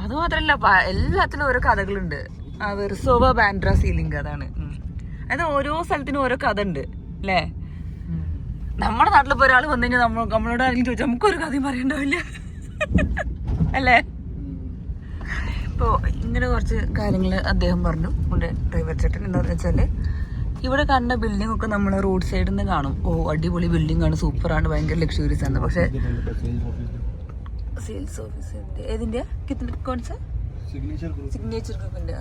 അത് മാത്രല്ല എല്ലാത്തിലും ഓരോ കഥകളുണ്ട്. വെർസോവ ബാൻഡ്ര സീലിംഗ് അതാണ്. അതായത് ഓരോ സ്ഥലത്തിനും ഓരോ കഥ ഉണ്ട് അല്ലേ? നമ്മുടെ നാട്ടിലിപ്പോ ഒരാൾ വന്നു കഴിഞ്ഞാൽ നമ്മളോട് ആരെങ്കിലും ചോദിച്ചാൽ നമുക്കൊരു കഥയും പറയണ്ടാവില്ല അല്ലേ? ഇപ്പോ ഇങ്ങനെ കുറച്ച് കാര്യങ്ങൾ അദ്ദേഹം പറഞ്ഞു. നമ്മുടെ ഡ്രൈവർ ചേട്ടൻ എന്താണെന്ന് വെച്ചാല് ഇവിടെ കണ്ട ബിൽഡിംഗ് ഒക്കെ നമ്മൾ റോഡ് സൈഡിൽ നിന്ന് കാണും. അടിപൊളി ബിൽഡിംഗ് ആണ്, സൂപ്പറാണ്, ഭയങ്കര ലക്ഷറീസ് ആണ്. പക്ഷെ സെയിൽസ് ഓഫീസ് ഏതിന്റെ സിഗ്നേച്ചർ ഗ്രൂപ്പിന്റെ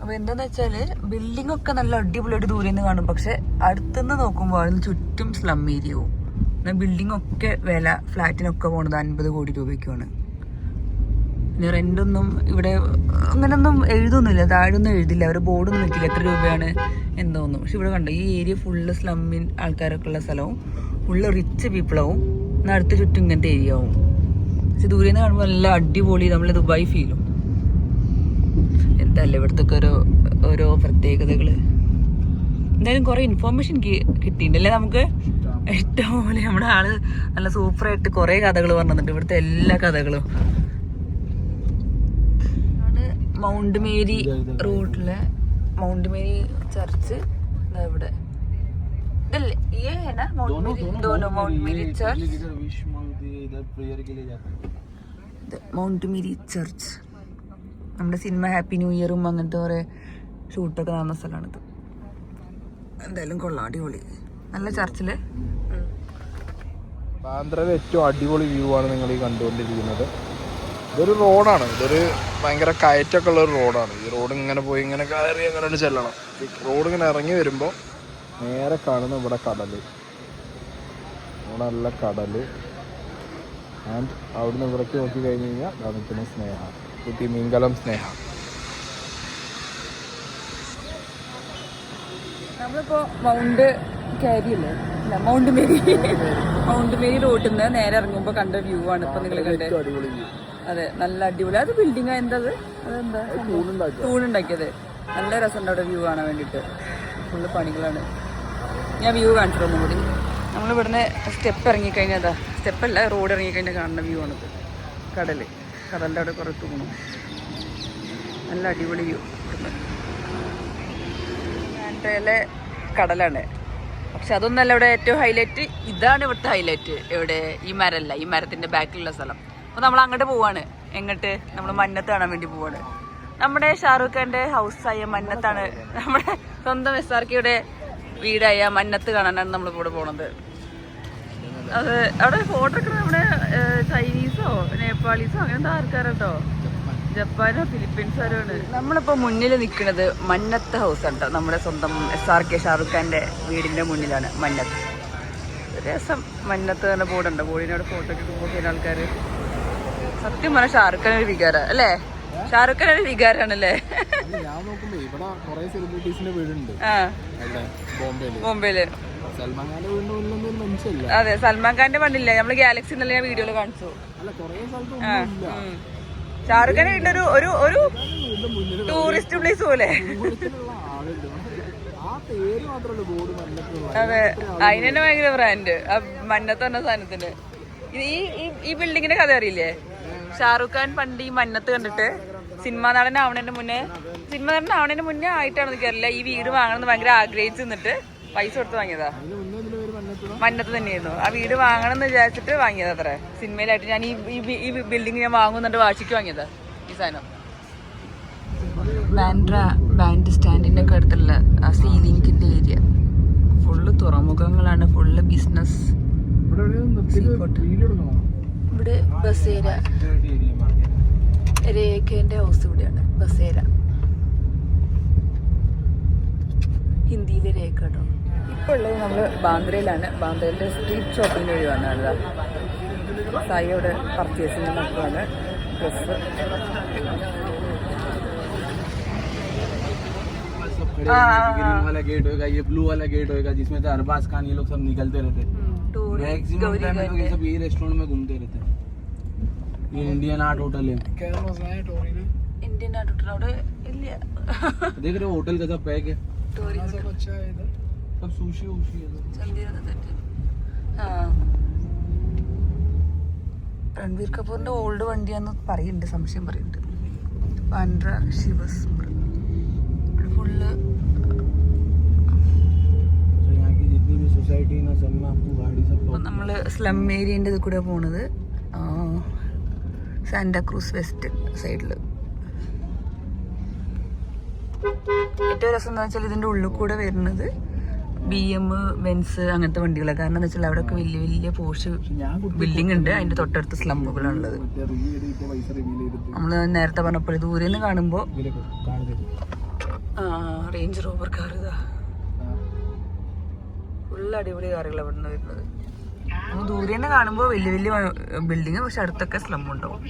അപ്പൊ എന്താന്ന് വെച്ചാല് ബിൽഡിംഗ് ഒക്കെ നല്ല അടിപൊളിയായിട്ട് ദൂരെ നിന്ന് കാണും. പക്ഷെ അടുത്തുനിന്ന് നോക്കുമ്പോൾ അതിന് ചുറ്റും സ്ലം ഏരിയവും. ബിൽഡിംഗ് ഒക്കെ വില ഫ്ലാറ്റിനൊക്കെ പോണത് 50 കോടി രൂപയ്ക്കാണ്. പിന്നെ റെന്റൊന്നും ഇവിടെ അങ്ങനൊന്നും എഴുതൊന്നുമില്ല, താഴൊന്നും എഴുതില്ല, അവർ ബോർഡൊന്നും വെക്കില്ല എത്ര രൂപയാണ് എന്തോന്നും. പക്ഷെ ഇവിടെ കണ്ടോ ഈ ഏരിയ ഫുള്ള് സ്ലമ്മിൻ ആൾക്കാരൊക്കെ ഉള്ള സ്ഥലവും ഫുള്ള് റിച്ച് പീപ്പിളാവും. എന്നാൽ അടുത്ത ചുറ്റും ഇങ്ങനത്തെ ഏരിയ ആവും. പക്ഷെ ദൂരെ നിന്ന് കാണുമ്പോൾ നല്ല അടിപൊളി നമ്മളെ ദുബായ് ഫീലും. എന്താല്ലേ ഇവിടുത്തെ ഓരോ പ്രത്യേകതകള്. എന്തായാലും കുറെ ഇൻഫോർമേഷൻ കിട്ടിയിട്ടുണ്ടല്ലേ നമുക്ക്. ഇഷ്ടംപോലെ നമ്മുടെ ആള് നല്ല സൂപ്പറായിട്ട് കുറെ കഥകൾ പറഞ്ഞു തന്നിട്ട് ഇവിടുത്തെ എല്ലാ കഥകളും. മൗണ്ട് മേരി റോഡിലെ മൗണ്ട് മേരി ചർച്ച് ഇവിടെ ഇതല്ലേ? മൗണ്ട് മേരി ചർച്ച് നമ്മുടെ സിനിമ ഹാപ്പി ന്യൂ ഇയറും അങ്ങനത്തെ കുറെ ഷൂട്ടൊക്കെ നടന്ന സ്ഥലമാണിത്. എന്തായാലും കൊള്ളാം, അടിപൊളി നല്ല ചർച്ചില്.
ബാന്ദ്രയിലെ ഏറ്റവും അടിപൊളി വ്യൂ ആണ് നിങ്ങൾ ഈ കണ്ടുകൊണ്ടിരിക്കുന്നത്. ഇതൊരു റോഡാണ്, ഇതൊരു ഭയങ്കര കയറ്റൊക്കെ ഉള്ള ഒരു റോഡാണ്. ഈ റോഡ് ഇങ്ങനെ പോയി ഇങ്ങനെ കയറി അങ്ങനെ ചെല്ലണം. റോഡ് ഇങ്ങനെ ഇറങ്ങി വരുമ്പോൾ നേരെ കാണുന്ന ഇവിടെ കടൽ, ഇവിടെ നല്ല കടൽ. ആൻഡ് അവിടുന്ന് ഇവിടേക്ക് നോക്കി കഴിഞ്ഞ് കഴിഞ്ഞാൽ നിൽക്കുന്ന സ്നേഹ കുട്ടി മീൻകലം സ്നേഹ.
നമ്മളിപ്പോ മൗണ്ട് കാരിയല്ലേ മൗണ്ട് മേരി റോഡിൽ നിന്ന് നേരെ ഇറങ്ങുമ്പോ കണ്ട വ്യൂ ആണ് ഇപ്പൊ നിങ്ങൾ കണ്ടത്. അതെ, നല്ല അടിപൊളി. അത് ബിൽഡിംഗ് എന്തത്? അതെന്താ? തൂണുണ്ടാക്കിയത്. നല്ല രസമുണ്ട് അവിടെ വ്യൂ കാണാൻ വേണ്ടിട്ട്. ഫുള്ള് പണികളാണ്. ഞാൻ വ്യൂ കാണിച്ചു ഒന്നും കൂടി. നമ്മളിവിടുന്ന് സ്റ്റെപ്പ് ഇറങ്ങിക്കഴിഞ്ഞാൽ സ്റ്റെപ്പല്ല റോഡ് ഇറങ്ങിക്കഴിഞ്ഞാൽ കാണുന്ന വ്യൂ ആണിത്. കടലിൻ്റെ അവിടെ കുറേ തൂണും. നല്ല അടിപൊളി വ്യൂ. ആൻഡ്രയിലെ കടലാണ്. പക്ഷെ അതൊന്നല്ല ഇവിടെ ഏറ്റവും ഹൈലൈറ്റ്. ഇതാണ് ഇവിടുത്തെ ഹൈലൈറ്റ്. ഇവിടെ ഈ മരമല്ല, ഈ മരത്തിന്റെ ബാക്കിലുള്ള സ്ഥലം. അപ്പോൾ നമ്മൾ അങ്ങോട്ട് പോവാണ്. എങ്ങോട്ട്? നമ്മൾ മന്നത്ത് കാണാൻ വേണ്ടി പോവാണ്. നമ്മുടെ ഷാറൂഖ് ഖാന്റെ ഹൗസായ മന്നത്താണ്, നമ്മുടെ സ്വന്തം SRKയുടെ വീടായ മന്നത്ത് കാണാനാണ് നമ്മൾ ഇവിടെ പോണത്. അത് അവിടെ ഫോട്ടോ ഒക്കെ നമ്മുടെ ചൈനീസോ നേപ്പാളീസോ അങ്ങനത്തെ ആൾക്കാരുണ്ടോ, ജപ്പാനോ ഫിലിപ്പീൻസാരോ ആണ്. നമ്മളിപ്പോൾ മുന്നിൽ നിൽക്കുന്നത് മന്നത്ത് ഹൗസാണ് കേട്ടോ. നമ്മുടെ സ്വന്തം SRK ഷാറൂഖ് ഖാന്റെ വീടിന്റെ മുന്നിലാണ് മന്നത്ത്. രസം. മന്നത്ത് തന്നെ ബോർഡുണ്ട്. ബോർഡിനോട് ഫോട്ടോ ഒക്കെ പോകുന്ന ആൾക്കാർ. സത്യം പറഞ്ഞാൽ ഷാറൂഖ് ഖാൻ ഒരു വികാരം അല്ലേ? ഷാറൂഖ് ഖാൻ ഒരു വികാരാണല്ലേ? ബോംബെയില് അതെ, സൽമാൻ ഖാന്റെ പണ്ടില്ല. നമ്മള് ഗാലക്സി എന്നല്ല ഞാൻ വീഡിയോയില് കാണിച്ചു. ഷാറൂഖ് ഖാൻ വീട്ടിൽ ഒരു ടൂറിസ്റ്റ് പ്ലേസ് പോലെ. അതെ, അതിന് തന്നെ ഭയങ്കര ബ്രാൻഡ് മന്നത്ത് പറഞ്ഞ സാധനത്തിന്. ഈ ബിൽഡിങ്ങിന്റെ കഥ അറിയില്ലേ? ഷാറൂഖ് ഖാൻ പണ്ട് ഈ മന്നത്ത് കണ്ടിട്ട് സിനിമാ നടൻ ആവണേന്റെ മുന്നേ ആയിട്ടാണ് എനിക്കറിയില്ല, ഈ വീട് വാങ്ങണമെന്ന് ഭയങ്കര ആഗ്രഹിച്ചു നിന്നിട്ട് പൈസ കൊടുത്ത് വാങ്ങിയതാ. മന്നത്ത് തന്നെയായിരുന്നു. ആ വീട് വാങ്ങണം എന്ന് വിചാരിച്ചിട്ട് വാങ്ങിയതാ. അത്ര സിനിമയിലായിട്ട് ഞാൻ ഈ ബിൽഡിംഗ് ഞാൻ വാങ്ങുന്നുണ്ട് വാശിക്ക് വാങ്ങിയതാ ഈ സാധനം. ബാൻഡ്ര ബാൻഡ് സ്റ്റാൻഡിന്റെ ഒക്കെ അടുത്തുള്ള ആ സീലിംഗിന്റെ ഏരിയ ഫുള്ള് തുറമുഖങ്ങളാണ്, ഫുള്ള് ബിസിനസ്. ഇവിടെ ബസേര രേഖന്റെ ഹൗസ് ഇവിടെയാണ്. ബസേര ഹിന്ദിയിലെ രേഖ കേട്ടോ. ഇപ്പോൾ ഉള്ളത് നമ്മൾ ബാന്ദ്രയിലാണ്. ബാന്ദ്രയിലെ സ്ട്രീറ്റ് ഷോപ്പിംഗ് വഴിയാണ്. അതാ സായി അവിടെ പർച്ചേസിങ് നടത്തുകയാണ്. ഡ്രസ്സ്
ग्रीन वाला गेट होगा, ये ब्लू वाला गेट होगा जिसमें से अरबाज खान ये लोग सब निकलते रहते हैं. मैक्सिमम टाइम लोग ये सब यही रेस्टोरेंट में घूमते रहते हैं. ये इंडियन आर्ट होटल है.
Indian art hotel. അവിടെ ഇല്ല.
देख रहे हो होटल का सब पैक है
ടൂറിസ്റ്റ്
सब सुशी वूशी है
രൺബീർ കപൂറിന്റെ ഓൾഡ് വണ്ടിയാന്ന് പറയുന്നുണ്ട്, സംശയം പറയുന്നുണ്ട്. ബാൻഡ്ര ശിവസ് ഫുള്ള്
यहाँ की जितनी भी सोसाइटी ना सब में आपको गाड़ी सब
നമ്മള് സ്ലം ഏരിയന്റെ ഇത് കൂടെ പോണത്. സാന്റാക്രൂസ് വെസ്റ്റ് സൈഡില് ഏറ്റവും രസം എന്താ വെച്ചാൽ ഇതിന്റെ ഉള്ളിൽ കൂടെ വരുന്നത് BM, ബെൻസ് അങ്ങനത്തെ വണ്ടികളാണ്. കാരണം എന്താ വെച്ചാൽ അവിടെ ഒക്കെ വലിയ വലിയ പോഷ് ബിൽഡിംഗ് ഉണ്ട്, അതിന്റെ തൊട്ടടുത്ത് സ്ലമ്മുകളാണുള്ളത്. നമ്മള് നേരത്തെ പറഞ്ഞപ്പോൾ ദൂരെ നിന്ന് കാണുമ്പോ റേഞ്ച് റോവർ കാർ ഇതാ ഫുള്ള് അടിപൊളി കാറുകളാണ് ഇവിടെ നിന്ന് വരുന്നത്. നമ്മൾ ദൂരെ നിന്ന് കാണുമ്പോൾ വലിയ വലിയ ബിൽഡിങ്, പക്ഷെ അടുത്തൊക്കെ സ്ലം ഉണ്ടാവും.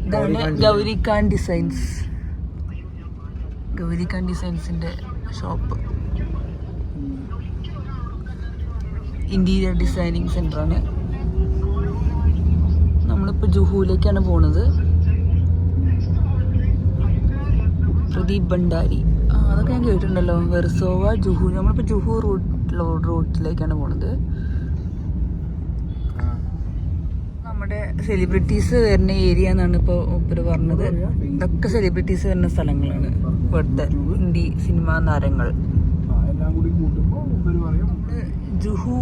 ഇതാണ് ഗൗരിഖാൻ ഡിസൈൻസ്. ഗൗരിഖാൻ ഡിസൈൻസിന്റെ ഷോപ്പ്, ഇന്റീരിയർ ഡിസൈനിങ് സെന്ററാണ്. നമ്മളിപ്പോൾ ജുഹുവിലേക്കാണ് പോണത്. പ്രദീപ് ഭണ്ഡാരി അതൊക്കെ ഞാൻ കേട്ടിട്ടുണ്ടല്ലോ. വെർസോവ, ജുഹു. നമ്മളിപ്പോൾ ജുഹു റൂട്ടിലേക്കാണ് പോണത്. നമ്മുടെ സെലിബ്രിറ്റീസ് വരുന്ന ഏരിയ എന്നാണ് ഇപ്പോൾ മൂപ്പര് പറഞ്ഞത്. ഇതൊക്കെ സെലിബ്രിറ്റീസ് വരുന്ന സ്ഥലങ്ങളാണ് ഇവിടുത്തെ ഹിന്ദി സിനിമാ താരങ്ങൾ. ജുഹു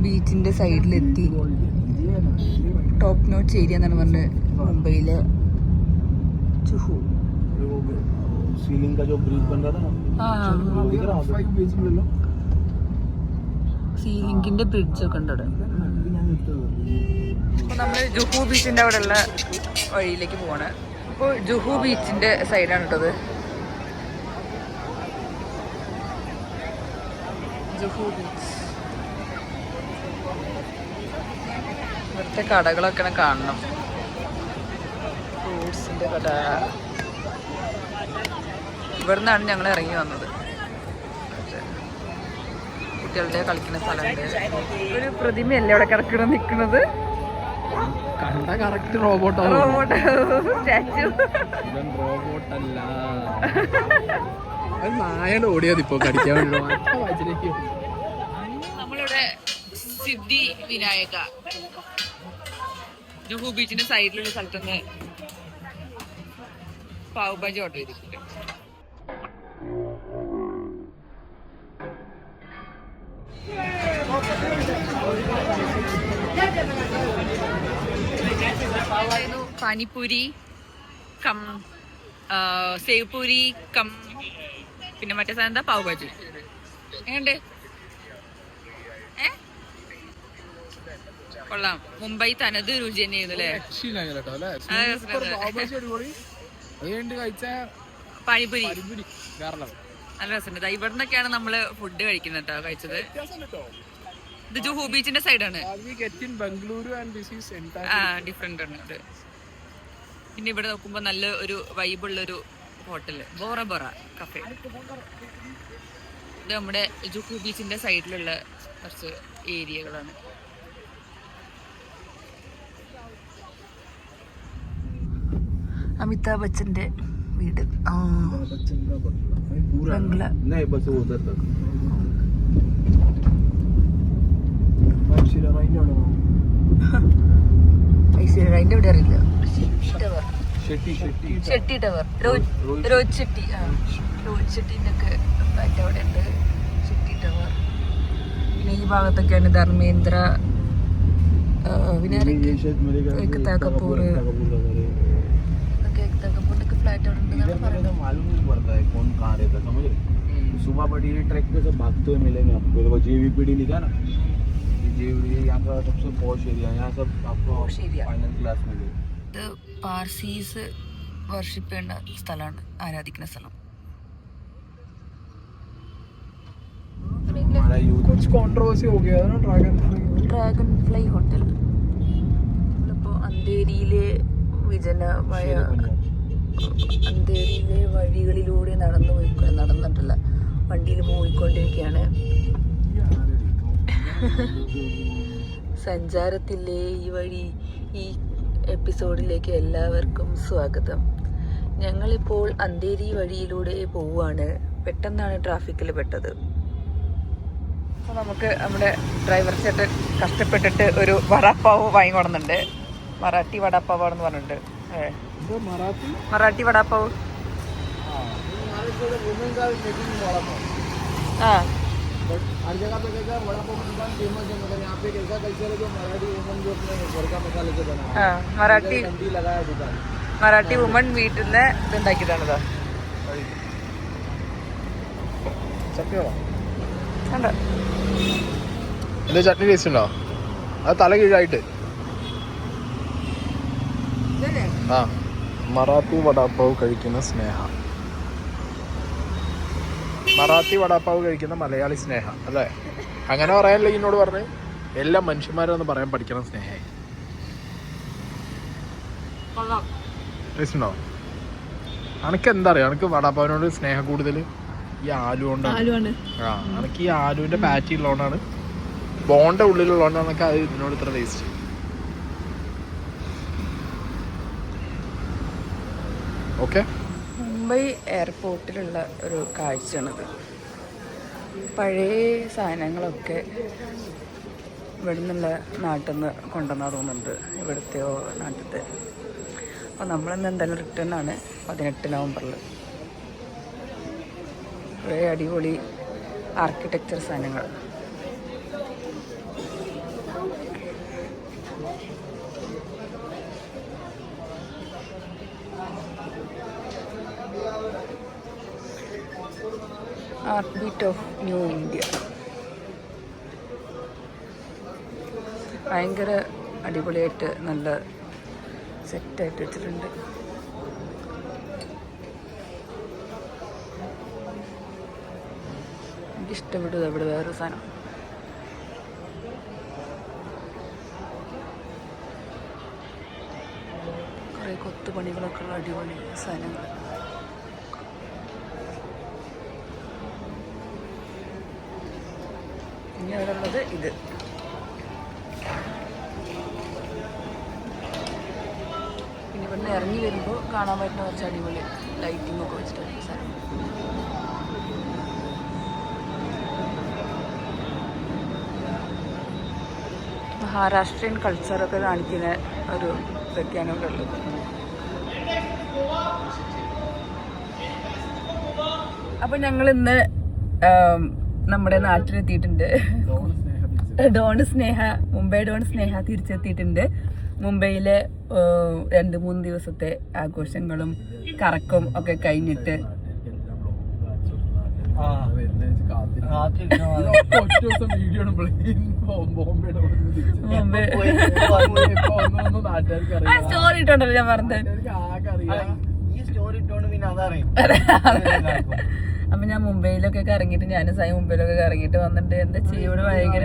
ബീച്ചിന്റെ സൈഡിലെത്തി. ടോപ്പ് നോച്ച് ഏരിയ എന്നാണ് പറഞ്ഞത് മുംബൈയിലെ ജുഹു.
सीलिंग का जो ब्रिज बन रहा था ना दिख रहा है
സീലിംഗിന്റെ ബ്രിഡ്ജ് ഒക്കെ ഉണ്ട് അവിടെ. അപ്പോൾ നമ്മൾ ജുഹു ബീച്ചിന്റെ അവിടെയുള്ള വഴിയിലേക്ക് പോവാണ്. ഇപ്പോൾ ജുഹു ബീച്ചിന്റെ സൈഡാണ് കേട്ടത്. ജുഹു ബീച്ച് ഇവിടുത്തെ കടകളൊക്കെ കാണണം. ഫ്രൂട്ട്സിന്റെ കട. ഇവിടെ നിന്നാണ് ഞങ്ങൾ ഇറങ്ങി വന്നത്. കുട്ടികളുടെ കളിക്കുന്ന സ്ഥലമുണ്ട്. ഒരു പ്രതിമയല്ലേ അവിടെ കിടക്കണം നിൽക്കുന്നത്.
കണ്ട കറക്റ്റ് റോബോട്ടോ
സ്റ്റാച്ചു.
റോബോട്ടല്ല, അത് നായയുടെ ഓടിയത് ഇപ്പൊ കടിക്കാൻ വേണ്ടി.
നമ്മളിവിടെ സിദ്ധി വിനായക ജുഹു ബീച്ചിന്റെ സൈഡിലുള്ള സ്ഥലത്തുനിന്ന് പാവ് ഭാജി ഓർഡർ ചെയ്തിട്ടുണ്ട്. പാനിപ്പൂരി കം സേവ് പൂരി കം പിന്നെ മറ്റേ സാധനം എന്താ പാവ് ഭാജി. എങ്ങനെയുണ്ട്? കൊള്ളാം. മുംബൈ തനത് രുചി തന്നെയായിരുന്നു അല്ലേ? പാനിപ്പൂരി നല്ല രസമുണ്ട്. ഇവിടെ നിന്നൊക്കെയാണ് നമ്മള് ഫുഡ് കഴിക്കുന്നത് കേട്ടോ. കഴിച്ചത് ഇത് ജുഹു ബീച്ചിന്റെ സൈഡാണ്. ഡിഫറെന്റ് ആണ് ഇത്. പിന്നെ ഇവിടെ നോക്കുമ്പോ നല്ല ഒരു വൈബുള്ള ഒരു ഹോട്ടല്, ബോറ ബോറ കഫേ. ഇത് നമ്മുടെ ജുഹു ബീച്ചിന്റെ സൈഡിലുള്ള കുറച്ച് ഏരിയകളാണ്. അമിതാഭ് ബച്ചന്റെ വീട്. ഐശ്വര്യ ഇവിടെ അറിയില്ല. ഷെട്ടി ടവർ, രോഹിത് ഷെട്ടി. രോഹിത് ഷെട്ടിന്റെ ഒക്കെ ഫ്ലാറ്റ് അവിടെ ഉണ്ട്. ഷെട്ടി ടവർ. പിന്നെ ഈ ഭാഗത്തൊക്കെയാണ് ധർമ്മേന്ദ്ര, പിന്നെ ഏകതാ കപൂർ. കപൂറിന്റെ ഒക്കെ ഫ്ലാറ്റ് അവിടെ ഉണ്ട്.
मालूम नहीं पड़ता है कौन कहाँ रहता, समझे? सुबह बड़ी ट्रैक पे सब भागते हुए मिलेंगे आपको. देखो JVPD लिखा ना, JVPD यहाँ का सबसे पॉश एरिया. यहाँ सब आपको फाइनल क्लास मिलेगा.
ഇത് പാർസീസ് വർഷിപ്പ് ചെയ്യുന്ന സ്ഥലമാണ്, ആരാധിക്കുന്ന സ്ഥലം. Dragon fly hotel. നമ്മളിപ്പോൾ അന്തേരിയിലെ വിജനമായ അന്തേരിയിലെ വഴികളിലൂടെ നടന്നിട്ടില്ല, വണ്ടിയിൽ പോയിക്കൊണ്ടിരിക്കുകയാണ്. സഞ്ചാരത്തിലെ ഈ വഴി ഈ എപ്പിസോഡിലേക്ക് എല്ലാവർക്കും സ്വാഗതം. ഞങ്ങളിപ്പോൾ അന്തേരി വഴിയിലൂടെ പോവുകയാണ്. പെട്ടെന്നാണ് ട്രാഫിക്കിൽ പെട്ടത്. അപ്പോൾ നമുക്ക് നമ്മുടെ ഡ്രൈവർ ചേട്ടൻ കഷ്ടപ്പെട്ടിട്ട് ഒരു വടാപ്പാവ് വാങ്ങിക്കൊടുന്നുണ്ട്. മറാഠി വടാപ്പാവാണെന്ന് പറഞ്ഞിട്ടുണ്ട്. മറാഠി വടാപ്പാവ്. ആ
हर जगह पे कैसा वड़ा पाव की दुकान फेमस है, मगर यहाँ पे एक ऐसा कल्चर है जो मराठी वुमन जो अपने घर का मसाले से बना है.
മറാഠി
ठंडी लगाया दुकान.
മറാഠി വുമൺ വീട്ടിൽ നിന്ന് ഇതുണ്ടാക്കിയതാണിതാ. കണ്ടോ
എന്താ ചട്നി ടേസ്റ്റ് ഉണ്ടോ? അത് തല കീഴായിട്ട്. ആ മറാത്തി വടാപ്പാവ് കഴിക്കുന്ന സ്നേഹ. മറാത്തി വടാപ്പാവ് കഴിക്കുന്ന മലയാളി സ്നേഹ അല്ലേ? അങ്ങനെ പറയാനല്ലേ എന്നോട് പറഞ്ഞ്. എല്ലാ മനുഷ്യന്മാരും ഒന്ന് പറയാൻ പഠിക്കണം സ്നേഹമായി. ടേസ്റ്റ് ഉണ്ടോ? അനക്ക് എന്താ അറിയാം, എനിക്ക് വടാപ്പാവിനോട് സ്നേഹം കൂടുതൽ ഈ ആലു കൊണ്ടാണ്. ആ എനിക്ക് ഈ ആലുവിന്റെ പാറ്റി ഉള്ളതുകൊണ്ടാണ്, ബോണ്ട ഉള്ളിലുള്ളതുകൊണ്ടാണ് എനിക്ക് അത് ഇതിനോട് ഇത്ര ടേസ്റ്റ്. ഓക്കെ.
മുംബൈ എയർപോർട്ടിലുള്ള ഒരു കാഴ്ചയാണിത്. പഴയ സാധനങ്ങളൊക്കെ ഇവിടെ നിന്നുള്ള നാട്ടിൽ നിന്ന് കൊണ്ടുവന്നാൽ തോന്നുന്നുണ്ട്, ഇവിടുത്തെയോ നാട്ടിലത്തെ. അപ്പോൾ നമ്മളിന്ന് എന്തായാലും റിട്ടേൺ ആണ് 18 നവംബറിൽ. കുറേ അടിപൊളി ആർക്കിടെക്ചർ സാധനങ്ങൾ. Art beat of new India. ഭയങ്കര അടിപൊളിയായിട്ട് നല്ല സെറ്റായിട്ട് വെച്ചിട്ടുണ്ട്. എനിക്കിഷ്ടപ്പെട്ടത് അവിടെ വേറൊരു സാധനം. കുറേ കൊത്തുപണികളൊക്കെ ഉള്ള അടിപൊളി സാധനങ്ങൾ. ഇനി അവിടെ ഉള്ളത് ഇത്. പിന്നെ ഇവിടുന്ന് ഇറങ്ങി വരുമ്പോൾ കാണാൻ പറ്റുന്ന കുറച്ച് അടിപൊളി ലൈറ്റിംഗ് ഒക്കെ വെച്ചിട്ടുണ്ട് സാധനം. മഹാരാഷ്ട്രീയൻ കൾച്ചറൊക്കെ കാണിക്കുന്ന ഒരു ഇതൊക്കെയാണ് ഇവിടെ ഉള്ളത്. അപ്പം ഞങ്ങളിന്ന് നമ്മുടെ നാട്ടിലെത്തിയിട്ടുണ്ട്. മുംബൈ ഡോൺ സ്നേഹ തിരിച്ചെത്തിയിട്ടുണ്ട്. മുംബൈയിലെ 2-3 ദിവസത്തെ ആഘോഷങ്ങളും കറക്കും ഒക്കെ കഴിഞ്ഞിട്ട് സ്റ്റോറി ഇട്ടുണ്ടല്ലോ ഞാൻ പറഞ്ഞത്. അപ്പൊ ഞാൻ മുംബൈയിലൊക്കെ കറങ്ങിയിട്ട്, ഞാനും സായി മുംബൈയിലൊക്കെ കറങ്ങിയിട്ട് വന്നിട്ട് എന്താ ചെയ്യും, ഇവിടെ ഭയങ്കര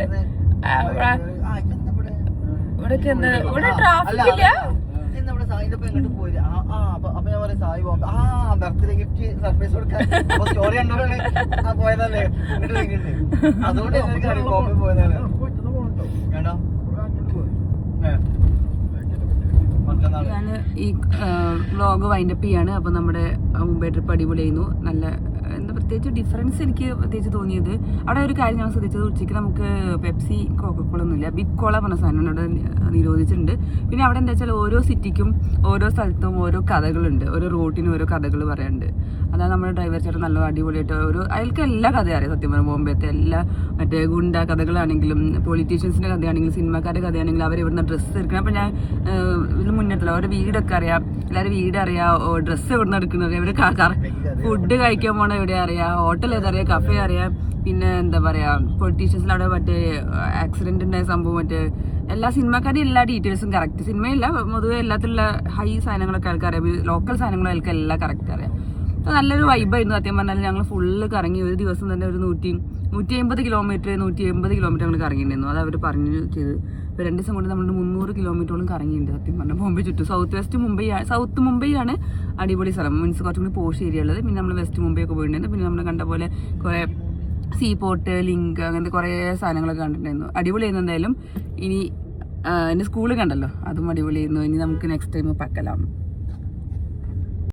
ഇവിടൊക്കെ എന്താ, ഇവിടെ ട്രാഫിക് ഇല്ല. ഞാൻ ഈ വ്ളോഗ് വൈൻഡപ്പ് ചെയ്യാണ്. അപ്പൊ നമ്മുടെ മുംബൈ ട്രിപ്പ് അടിപൊളിയായിരുന്നു. നല്ല എന്താ പ്രത്യേകിച്ച് ഡിഫറൻസ് എനിക്ക് പ്രത്യേകിച്ച് തോന്നിയത്, അവിടെ ഒരു കാര്യം ഞാൻ ശ്രദ്ധിച്ചത്, ഉച്ചയ്ക്ക് നമുക്ക് പെപ്സി കോക്കക്കോള ഒന്നുമില്ല, ബിഗ് കോള പറഞ്ഞ സാധനം അവിടെ നിരോധിച്ചിട്ടുണ്ട്. പിന്നെ അവിടെ എന്താ വെച്ചാൽ ഓരോ സിറ്റിക്കും ഓരോ സ്ഥലത്തും ഓരോ കഥകളുണ്ട്, ഓരോ റൂട്ടിനും ഓരോ കഥകൾ പറയാനുണ്ട്. അതാണ് നമ്മുടെ ഡ്രൈവർ ചേട്ടൻ നല്ല അടിപൊളിയായിട്ട് അയാൾക്ക് എല്ലാ കഥയും അറിയാം. സത്യം പറഞ്ഞാൽ ബോംബെത്തെ എല്ലാ മറ്റേ ഗുണ്ട കഥകളാണെങ്കിലും പൊളിറ്റീഷ്യൻസിന്റെ കഥയാണെങ്കിലും സിനിമാക്കാരുടെ കഥയാണെങ്കിലും അവർ ഇവിടുന്ന് ഡ്രസ്സ് എടുക്കണം. അപ്പം ഞാൻ ഇതിന് മുന്നിട്ടുള്ള അവരുടെ വീടൊക്കെ അറിയാം, എല്ലാവരും വീട് അറിയാം, ഡ്രസ്സ് എവിടുന്ന് എടുക്കുന്നത് അറിയാം, ഇവർ ഫുഡ് കഴിക്കാൻ പോണ എവിടെ അറിയാം, ഹോട്ടൽ ഏതറിയാം, കഫേ അറിയാം. പിന്നെ എന്താ പറയാ, പൊളിറ്റീഷ്യൻസിൽ അവിടെ മറ്റേ ആക്സിഡന്റ് ഉണ്ടായ സംഭവം, മറ്റേ എല്ലാ സിനിമാക്കാരുടെ എല്ലാ ഡീറ്റെയിൽസും കറക്റ്റ്. സിനിമയില്ല, പൊതുവെ എല്ലാത്തിലുള്ള ഹൈ സാധനങ്ങളൊക്കെ ആൾക്കറിയാം, ലോക്കൽ സാധനങ്ങളും ആൾക്ക് എല്ലാം കറക്റ്റ് അറിയാം. അപ്പോൾ നല്ലൊരു വൈബായിരുന്നു സത്യം പറഞ്ഞാൽ. ഞങ്ങൾ ഫുള്ള് കറങ്ങി ഒരു ദിവസം തന്നെ ഒരു 150 കിലോമീറ്റർ ഞങ്ങൾ കറങ്ങിയിട്ടുണ്ടായിരുന്നു. അത് അവർ പറഞ്ഞു ചെയ്ത്. ഇപ്പോൾ 2 ദിവസം കൊണ്ട് നമ്മൾ 300 കിലോമീറ്ററോളം കറങ്ങിയിട്ടുണ്ട് സത്യം പറഞ്ഞാൽ ബോംബെ ചുറ്റും. സൗത്ത് മുംബൈ ആണ് അടിപൊളി സ്ഥലം, മീൻസ് കുറച്ചും കൂടി പോഷ് ഏരിയ ഉള്ളത്. പിന്നെ നമ്മൾ വെസ്റ്റ് മുംബൈ ഒക്കെ പോയിട്ടുണ്ടായിരുന്നു. പിന്നെ നമ്മൾ കണ്ട പോലെ കുറേ സീ പോർട്ട്, ലിങ്ക്, അങ്ങനത്തെ കുറേ സാധനങ്ങളൊക്കെ കണ്ടിട്ടുണ്ടായിരുന്നു. അടിപൊളിയായിരുന്നു എന്തായാലും. ഇനി സ്കൂള് കണ്ടല്ലോ, അതും അടിപൊളിയായിരുന്നു. ഇനി നമുക്ക് നെക്സ്റ്റ് ടൈം പക്കലാം.